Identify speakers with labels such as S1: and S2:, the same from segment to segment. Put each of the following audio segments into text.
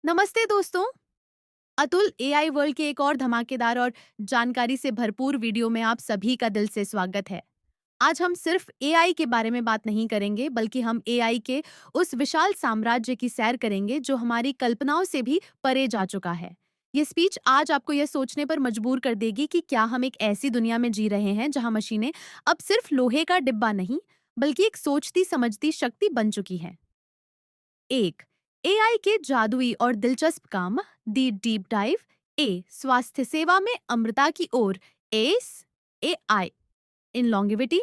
S1: नमस्ते दोस्तों। Atul AI world के एक और धमाकेदार और जानकारी से भरपूर वीडियो में आप सभी का दिल से स्वागत है। आज हम सिर्फ एआई के बारे में बात नहीं करेंगे, बल्कि हम एआई के उस विशाल साम्राज्य की सैर करेंगे जो हमारी कल्पनाओं से भी परे जा चुका है। ये स्पीच आज आपको यह सोचने पर मजबूर कर देगी कि क्या हम एक ऐसी दुनिया में जी रहे हैं जहां मशीनें अब सिर्फ लोहे का डिब्बा नहीं, बल्कि एक सोचती समझती शक्ति बन चुकी हैं। एक, एआई के जादुई और दिलचस्प काम। दी डीप डाइव। ए, स्वास्थ्य सेवा में अमृता की ओर। एस, एआई इन लॉन्गेविटी।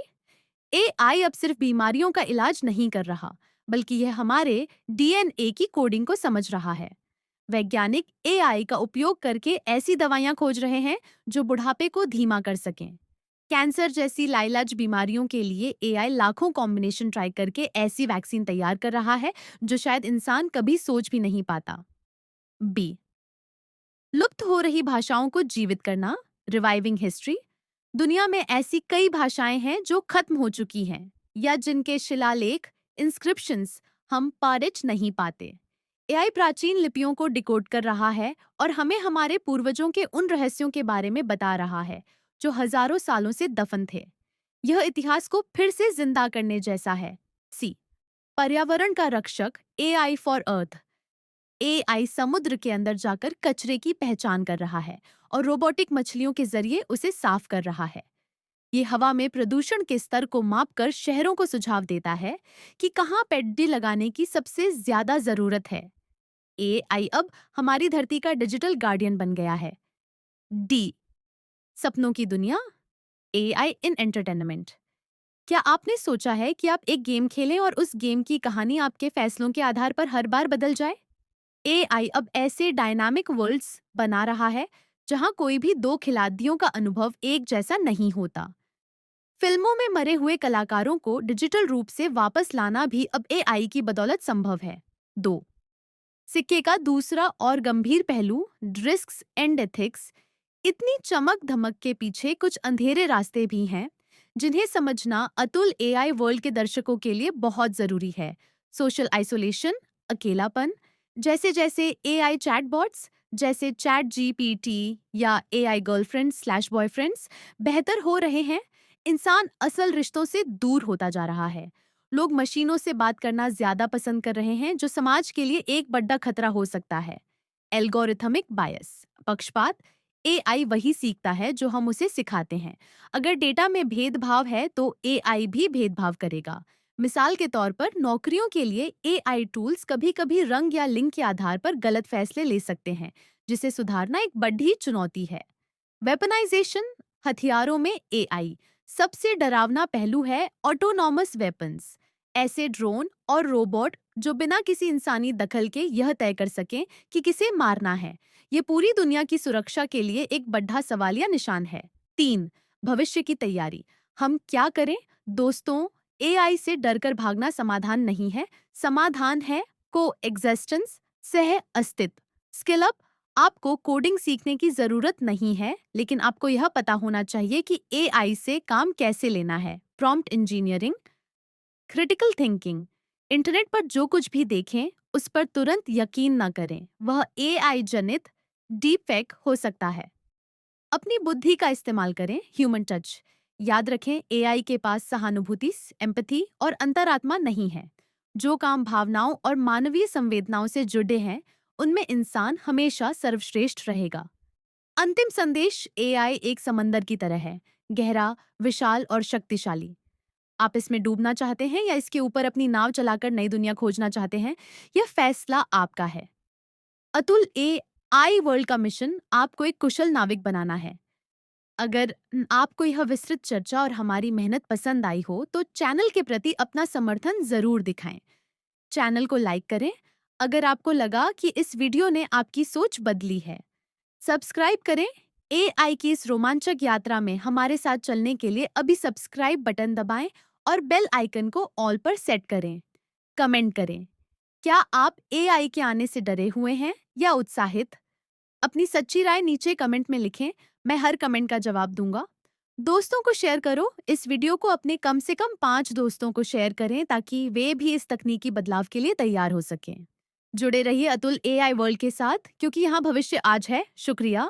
S1: एआई अब सिर्फ बीमारियों का इलाज नहीं कर रहा, बल्कि यह हमारे डीएनए की कोडिंग को समझ रहा है। वैज्ञानिक एआई का उपयोग करके ऐसी दवाइयां खोज रहे हैं जो बुढ़ापे को धीमा कर सकें। कैंसर जैसी लाइलाज बीमारियों के लिए एआई लाखों कॉम्बिनेशन ट्राई करके ऐसी वैक्सीन तैयार कर रहा है जो शायद इंसान कभी सोच भी नहीं पाता। बी, लुप्त हो रही भाषाओं को जीवित करना। Reviving history. दुनिया में ऐसी कई भाषाएं हैं जो खत्म हो चुकी हैं या जिनके शिलालेख, इंस्क्रिप्शंस हम पारिच नहीं पाते। एआई प्राचीन लिपियों को डिकोड कर रहा है और हमें हमारे पूर्वजों के उन रहस्यों के बारे में बता रहा है जो हजारों सालों से दफन थे। यह इतिहास को फिर से जिंदा करने जैसा है। सी, पर्यावरण का रक्षक। AI for earth. एआई समुद्र के अंदर जाकर कचरे की पहचान कर रहा है और रोबोटिक मछलियों के जरिए उसे साफ कर रहा है। ये हवा में प्रदूषण के स्तर को मापकर शहरों को सुझाव देता है कि कहाँ पेड़ लगाने की सबसे ज्यादा जरूरत है। एआई अब हमारी धरती का डिजिटल गार्डियन बन गया है। डी, सपनों की दुनिया। एआई इन एंटरटेनमेंट। क्या आपने सोचा है कि आप एक गेम खेलें और उस गेम की कहानी आपके फैसलों के आधार पर हर बार बदल जाए? एआई अब ऐसे डायनामिक वर्ल्ड्स बना रहा है जहां कोई भी दो खिलाड़ियों का अनुभव एक जैसा नहीं होता। फिल्मों में मरे हुए कलाकारों को डिजिटल रूप से वापस लाना भी अब एआई की बदौलत संभव है। दो, सिक्के का दूसरा और गंभीर पहलू। Risks and ethics. इतनी चमक धमक के पीछे कुछ अंधेरे रास्ते भी हैं जिन्हें समझना अतुल एआई वर्ल्ड के दर्शकों के लिए बहुत जरूरी है। सोशल आइसोलेशन, अकेलापन। जैसे जैसे एआई चैटबॉट्स जैसे चैट जीपीटी या एआई गर्लफ्रेंड स्लैश बॉयफ्रेंड्स बेहतर हो रहे हैं, इंसान असल रिश्तों से दूर होता जा रहा है। लोग मशीनों से बात करना ज्यादा पसंद कर रहे हैं, जो समाज के लिए एक बड़ा खतरा हो सकता है। एल्गोरिथमिक बायस, पक्षपात। एआई वही सीखता है जो हम उसे सिखाते हैं। अगर डेटा में भेदभाव है तो एआई भी भेदभाव करेगा। मिसाल के तौर पर नौकरियों के लिए एआई टूल्स कभी-कभी रंग या लिंग के आधार पर गलत फैसले ले सकते हैं, जिसे सुधारना एक बड़ी चुनौती है। वेपनाइजेशन, हथियारों में एआई। सबसे डरावना पहलू है ऑटोनॉमस वेपन्स। ऐसे ड्रोन और रोबोट जो बिना किसी इंसानी दखल के यह तय कर सकें कि किसे मारना है। ये पूरी दुनिया की सुरक्षा के लिए एक बड़ा सवालिया निशान है। तीन, भविष्य की तैयारी। हम क्या करें? दोस्तों, एआई से डरकर भागना समाधान नहीं है। समाधान है को एग्जिस्टेंस, सह अस्तित्व। Skill up. आपको कोडिंग सीखने की जरूरत नहीं है, लेकिन आपको यह पता होना चाहिए कि एआई से काम कैसे लेना है। Prompt engineering, critical thinking. Internet पर जो कुछ भी देखें, उस पर तुरंत यकीन न करें। वह एआई जनित डीप फेक हो सकता है। अपनी बुद्धि का इस्तेमाल करें। Human touch. याद रखें, एआई के पास सहानुभूति, एम्पैथी और अंतरात्मा नहीं है। जो काम भावनाओं और मानवीय संवेदनाओं से जुड़े हैं, उनमें इंसान हमेशा सर्वश्रेष्ठ रहेगा। अंतिम संदेश। एआई एक समंदर की तरह है, गहरा, विशाल और शक्तिशाली। आप इसमें डूबना चाहते हैं या इसके ऊपर अपनी नाव चलाकर नई दुनिया खोजना चाहते हैं, यह फैसला आपका है। अतुल एआई वर्ल्ड का मिशन आपको एक कुशल नाविक बनाना है। अगर आपको यह विस्तृत चर्चा और हमारी मेहनत पसंद आई हो, तो चैनल के प्रति अपना समर्थन जरूर दिखाएं। चैनल को लाइक करें अगर आपको लगा कि इस वीडियो ने आपकी सोच बदली है। सब्सक्राइब करें। एआई की इस रोमांचक यात्रा में हमारे साथ चलने के लिए अभी सब्सक्राइब बटन दबाएं और बेल आइकन को ऑल पर सेट करें। कमेंट करें, क्या आप एआई के आने से डरे हुए हैं या उत्साहित? अपनी सच्ची राय नीचे कमेंट में लिखें, मैं हर कमेंट का जवाब दूंगा। दोस्तों को शेयर करो। इस वीडियो को अपने कम से कम 5 दोस्तों को शेयर करें ताकि वे भी इस तकनीकी बदलाव के लिए तैयार हो सकें। जुड़े रहिए अतुल एआई वर्ल्ड के साथ, क्योंकि यहाँ भविष्य आज है। शुक्रिया।